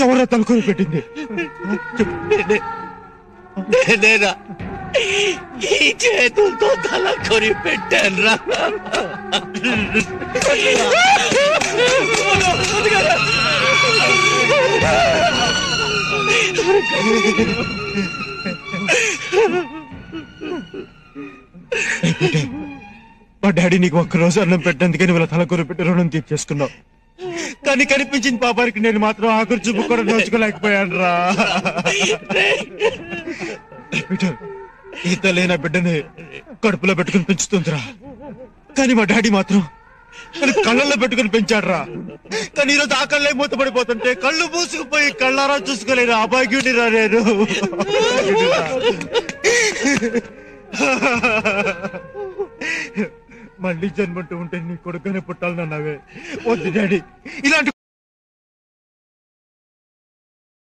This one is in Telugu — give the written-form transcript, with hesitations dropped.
ఎవరో తలకొని పెట్టింది? నేనేరా ఈ చేతులతో తలకొని పెట్టాను రా. మా డాడీ నీకు ఒక్కరోజు అన్నం పెట్టేందుకని వీళ్ళ తలకొని పెట్టి రుణం తీర్చేసుకున్నావు. కానీ కనిపించిన పాపానికి నేను మాత్రం ఆఖరి చూపు కూడా నోచుకోలేకపోయాను రా. పీటర్, ఈత లేన బిడ్డని కడుపులో పెట్టుకుని పెంచుతుందిరా. కానీ మా డాడీ మాత్రం కళ్ళల్లో పెట్టుకుని పెంచాడు రా. కానీ ఈరోజు ఆ కళ్ళే మూతపడిపోతుంటే కళ్ళు మూసుకుపోయి కళ్ళారా చూసుకోలేరు. అభాగ్యుడి రా నేను. మళ్ళీ జన్మంటూ ఉంటే నీ కొడుకునే పుట్టాలన్నావే. వద్దు డాడీ, ఇలాంటి